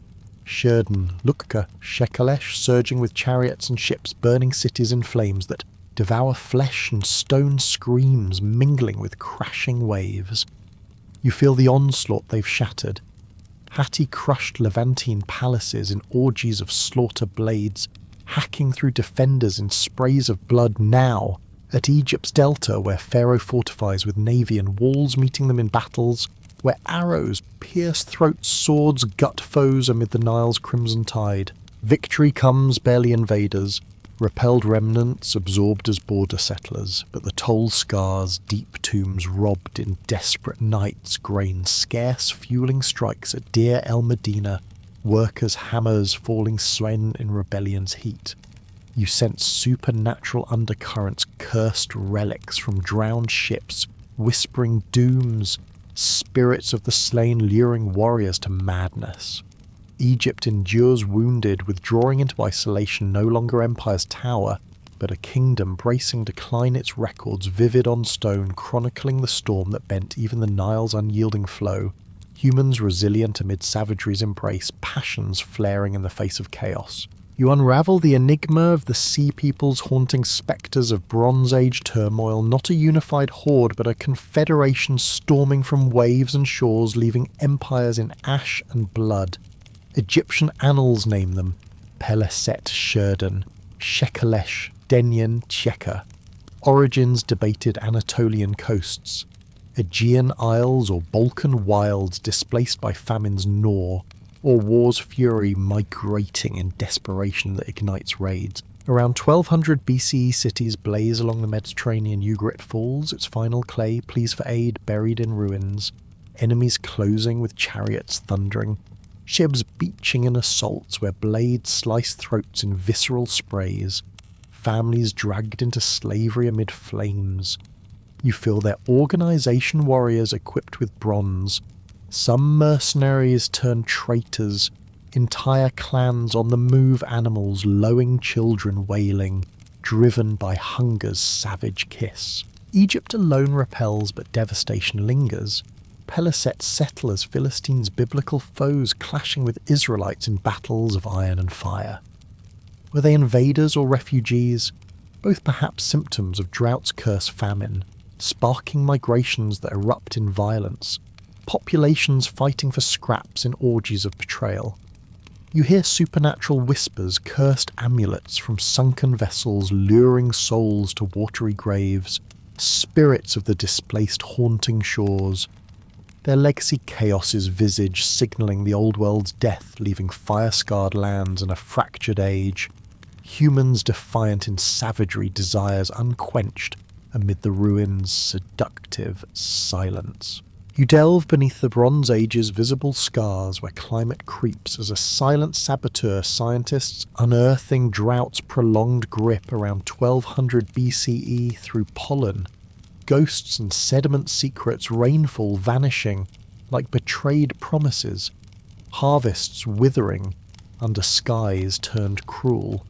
A: Shurden, Lukka, Shekelesh surging with chariots and ships burning cities in flames that devour flesh and stone screams mingling with crashing waves. You feel the onslaught they've shattered. Hatti crushed Levantine palaces in orgies of slaughter blades, hacking through defenders in sprays of blood now, at Egypt's delta where Pharaoh fortifies with navy and walls meeting them in battles, where arrows pierce throats, swords gut foes amid the Nile's crimson tide. Victory comes, barely invaders, repelled remnants absorbed as border settlers, but the toll scars, deep tombs robbed in desperate nights, grain scarce fueling strikes at Deir el Medina, workers' hammers falling slain in rebellion's heat. You sense supernatural undercurrents, cursed relics from drowned ships, whispering dooms, spirits of the slain luring warriors to madness. Egypt endures wounded, withdrawing into isolation, no longer empire's tower, but a kingdom bracing to climb its records vivid on stone, chronicling the storm that bent even the Nile's unyielding flow. Humans resilient amid savagery's embrace, passions flaring in the face of chaos. You unravel the enigma of the sea people's haunting spectres of Bronze Age turmoil, not a unified horde, but a confederation storming from waves and shores, leaving empires in ash and blood. Egyptian annals name them Peliset, Shurden, Shekelesh, Denyen, Cheka. Origins debated Anatolian coasts. Aegean isles or Balkan wilds displaced by famine's gnaw, or war's fury migrating in desperation that ignites raids. Around 1200 BCE cities blaze along the Mediterranean. Ugarit falls, its final clay pleas for aid buried in ruins. Enemies closing with chariots thundering. Ships beaching in assaults where blades slice throats in visceral sprays. Families dragged into slavery amid flames. You feel their organization warriors equipped with bronze. Some mercenaries turn traitors, entire clans on the move, animals, lowing children wailing, driven by hunger's savage kiss. Egypt alone repels, but devastation lingers. Peliset settle as Philistines' biblical foes clashing with Israelites in battles of iron and fire. Were they invaders or refugees? Both perhaps symptoms of drought's curse famine, sparking migrations that erupt in violence. Populations fighting for scraps in orgies of betrayal. You hear supernatural whispers, cursed amulets from sunken vessels luring souls to watery graves, spirits of the displaced haunting shores. Their legacy chaos's visage signalling the old world's death, leaving fire-scarred lands and a fractured age. Humans defiant in savagery, desires unquenched amid the ruins' seductive silence. You delve beneath the Bronze Age's visible scars where climate creeps as a silent saboteur, scientists unearthing drought's prolonged grip around 1200 BCE through pollen. Ghosts and sediment secrets, rainfall vanishing like betrayed promises. Harvests withering under skies turned cruel.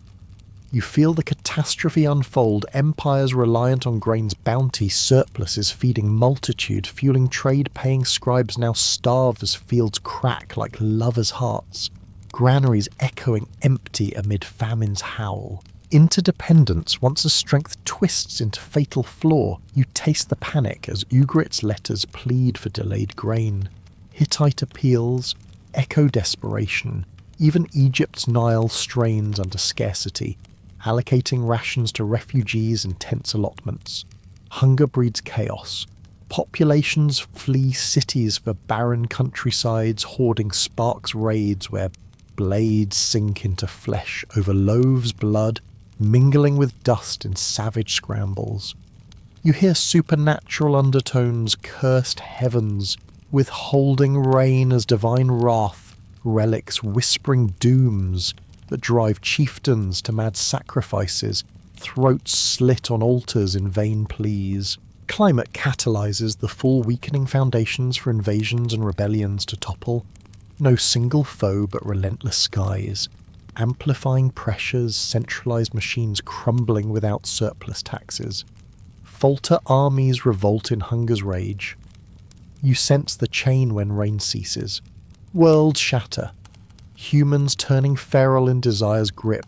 A: You feel the catastrophe unfold, empires reliant on grain's bounty, surpluses feeding multitude, fueling trade-paying scribes now starve as fields crack like lovers' hearts, granaries echoing empty amid famine's howl. Interdependence, once a strength twists into fatal flaw, you taste the panic as Ugrit's letters plead for delayed grain. Hittite appeals, echo desperation, even Egypt's Nile strains under scarcity, allocating rations to refugees in tense allotments. Hunger breeds chaos. Populations flee cities for barren countrysides, hoarding Sparks raids where blades sink into flesh over loaves' blood, mingling with dust in savage scrambles. You hear supernatural undertones, cursed heavens, withholding rain as divine wrath, relics whispering dooms that drive chieftains to mad sacrifices, throats slit on altars in vain pleas. Climate catalyzes the full weakening foundations for invasions and rebellions to topple. No single foe but relentless skies, amplifying pressures, centralized machines crumbling without surplus taxes. Falter armies revolt in hunger's rage. You sense the chain when rain ceases. Worlds shatter. Humans turning feral in desire's grip,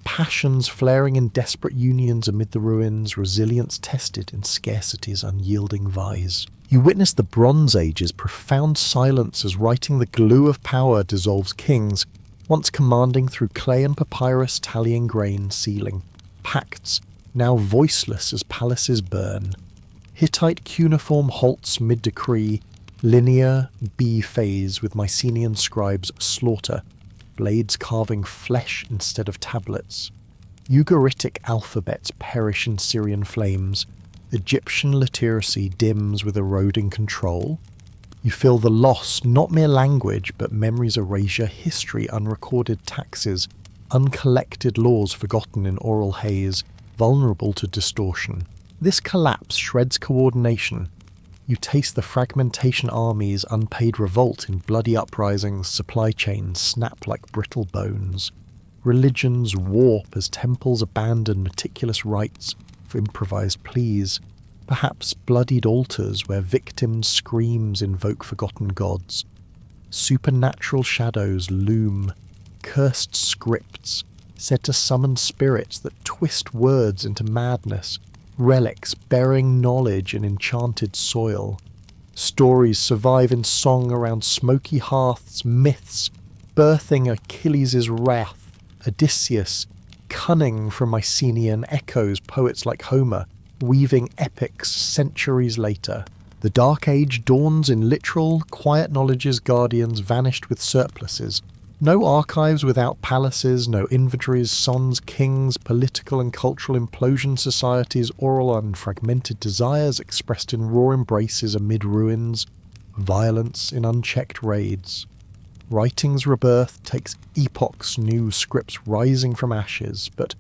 A: passions flaring in desperate unions amid the ruins, resilience tested in scarcity's unyielding vise. You witness the Bronze Age's profound silence as writing the glue of power dissolves kings, once commanding through clay and papyrus, tallying grain, sealing. Pacts, now voiceless as palaces burn. Hittite cuneiform halts mid-decree, linear B-phase with Mycenaean scribes slaughter, blades carving flesh instead of tablets. Ugaritic alphabets perish in Syrian flames, Egyptian literacy dims with eroding control. You feel the loss, not mere language, but memory's erasure, history, unrecorded taxes, uncollected laws forgotten in oral haze, vulnerable to distortion. This collapse shreds coordination. You taste the fragmentation armies, unpaid revolt in bloody uprisings, supply chains snap like brittle bones. Religions warp as temples abandon meticulous rites for improvised pleas. Perhaps bloodied altars where victims' screams invoke forgotten gods. Supernatural shadows loom, cursed scripts, said to summon spirits that twist words into madness, relics bearing knowledge in enchanted soil. Stories survive in song around smoky hearths, myths, birthing Achilles' wrath, Odysseus, cunning from Mycenaean echoes, poets like Homer, weaving epics centuries later. The Dark Age dawns in literal, quiet knowledge's guardians vanished with surpluses. No archives without palaces, no inventories, sons, kings, political and cultural implosion societies, oral and fragmented desires expressed in raw embraces amid ruins, violence in unchecked raids. Writing's rebirth takes epochs, new scripts rising from ashes, but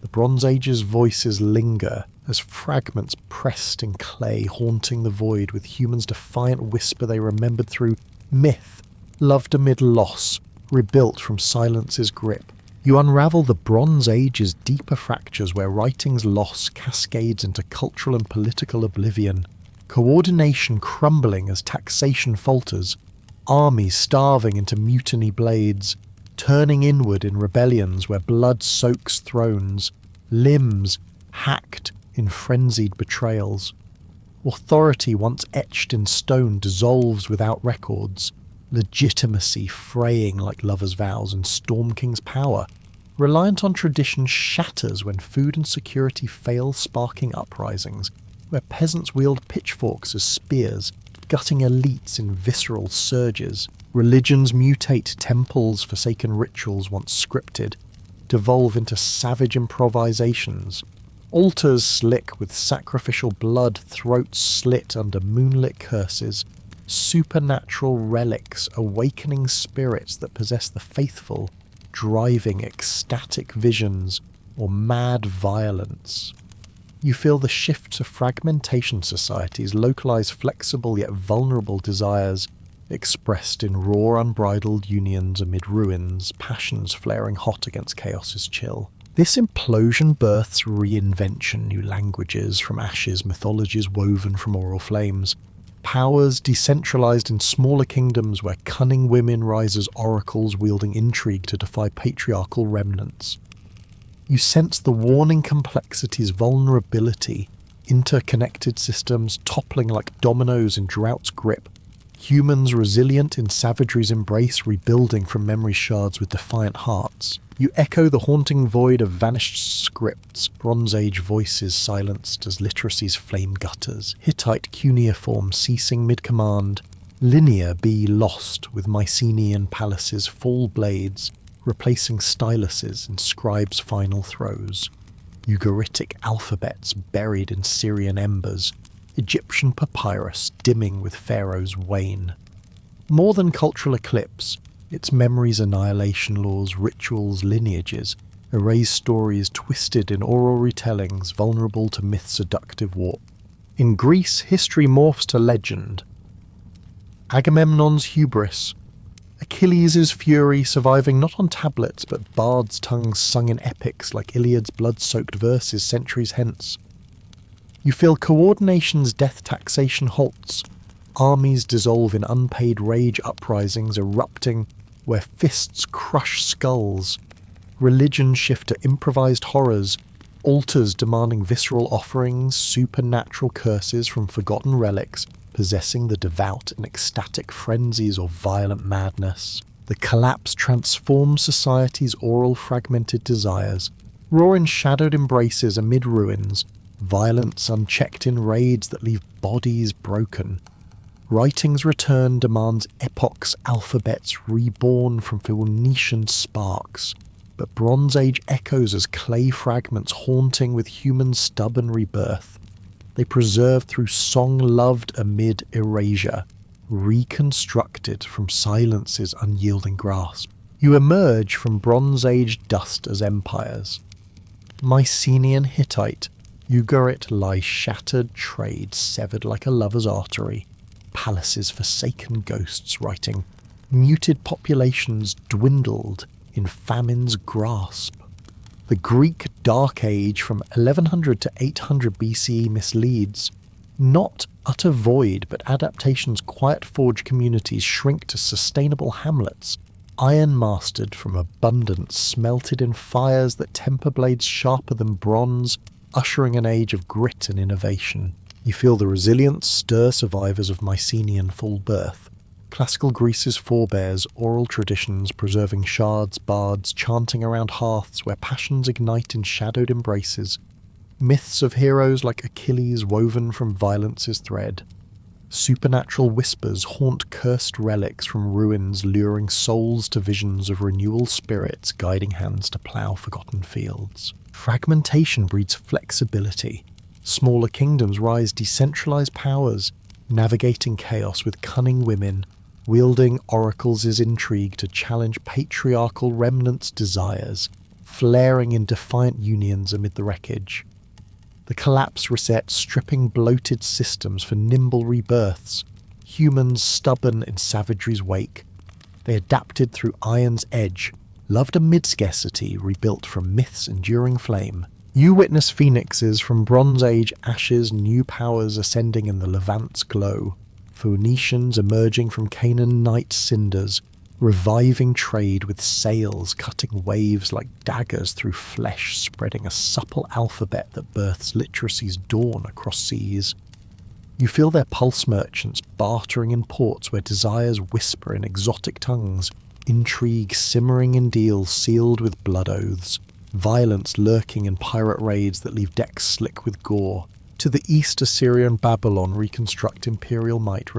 A: the Bronze Age's voices linger as fragments pressed in clay, haunting the void with humans' defiant whisper they remembered through myth, loved amid loss, rebuilt from silence's grip. You unravel the Bronze Age's deeper fractures where writing's loss cascades into cultural and political oblivion, coordination crumbling as taxation falters, armies starving into mutiny blades, turning inward in rebellions where blood soaks thrones, limbs hacked in frenzied betrayals. Authority once etched in stone dissolves without records. legitimacy fraying like lovers' vows, and Storm King's power, reliant on tradition, shatters when food and security fail, sparking uprisings, where peasants wield pitchforks as spears, gutting elites in visceral surges. Religions mutate, temples, forsaken rituals once scripted, devolve into savage improvisations. Altars slick with sacrificial blood, throats slit under moonlit curses. Supernatural relics, awakening spirits that possess the faithful, driving ecstatic visions or mad violence. You feel the shift to fragmentation societies, localize flexible yet vulnerable desires, expressed in raw unbridled unions amid ruins, passions flaring hot against chaos's chill. This implosion births reinvention, new languages from ashes, mythologies woven from oral flames, powers decentralized in smaller kingdoms where cunning women rise as oracles wielding intrigue to defy patriarchal remnants. You sense the warning complexity's vulnerability, interconnected systems toppling like dominoes in drought's grip, humans resilient in savagery's embrace, rebuilding from memory shards with defiant hearts. You echo the haunting void of vanished scripts, Bronze Age voices silenced as literacy's flame gutters, Hittite cuneiform ceasing mid-command, linear be lost with Mycenaean palaces' full blades, replacing styluses in scribes' final throes. Ugaritic alphabets buried in Syrian embers, Egyptian papyrus dimming with Pharaoh's wane. More than cultural eclipse, its memories, annihilation laws, rituals, lineages, erase stories twisted in oral retellings, vulnerable to myth's seductive warp. In Greece, history morphs to legend. Agamemnon's hubris, Achilles' fury surviving not on tablets but bards' tongues sung in epics like Iliad's blood-soaked verses centuries hence. You feel coordination's death taxation halts, armies dissolve in unpaid rage uprisings erupting where fists crush skulls, religions shift to improvised horrors, altars demanding visceral offerings, supernatural curses from forgotten relics, possessing the devout in ecstatic frenzies or violent madness. The collapse transforms society's oral fragmented desires, raw in shadowed embraces amid ruins, violence unchecked in raids that leave bodies broken. Writing's return demands epoch's alphabets reborn from Phoenician sparks, but Bronze Age echoes as clay fragments haunting with human stubborn rebirth. They preserve through song loved amid erasure, reconstructed from silence's unyielding grasp. You emerge from Bronze Age dust as empires. Mycenaean Hittite, Ugarit lie shattered trade severed like a lover's artery, palaces forsaken ghosts writing, muted populations dwindled in famine's grasp. The Greek Dark Age from 1100 to 800 BCE misleads. Not utter void, but adaptation's quiet forge communities shrink to sustainable hamlets, iron mastered from abundance, smelted in fires that temper blades sharper than bronze, ushering an age of grit and innovation. You feel the resilience stir survivors of Mycenaean full birth. Classical Greece's forebears, oral traditions preserving shards, bards, chanting around hearths where passions ignite in shadowed embraces. Myths of heroes like Achilles woven from violence's thread. Supernatural whispers haunt cursed relics from ruins, luring souls to visions of renewal spirits guiding hands to plough forgotten fields. Fragmentation breeds flexibility. Smaller kingdoms rise decentralized powers, navigating chaos with cunning women, wielding oracles as intrigue to challenge patriarchal remnants' desires, flaring in defiant unions amid the wreckage. The collapse resets, stripping bloated systems for nimble rebirths, humans stubborn in savagery's wake. They adapted through iron's edge, loved amid scarcity, rebuilt from myth's enduring flame. You witness phoenixes from Bronze Age ashes, new powers ascending in the Levant's glow, Phoenicians emerging from Canaanite cinders, reviving trade with sails cutting waves like daggers through flesh, spreading a supple alphabet that births literacy's dawn across seas. You feel their pulse merchants bartering in ports where desires whisper in exotic tongues, intrigue simmering in deals sealed with blood oaths, violence lurking in pirate raids that leave decks slick with gore. To the east, Assyrian Babylon reconstruct imperial might,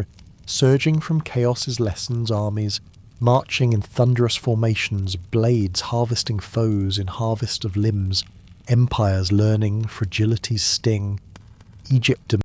A: surging from chaos's lessons armies, marching in thunderous formations, blades harvesting foes in harvest of limbs, empires learning fragility's sting. Egypt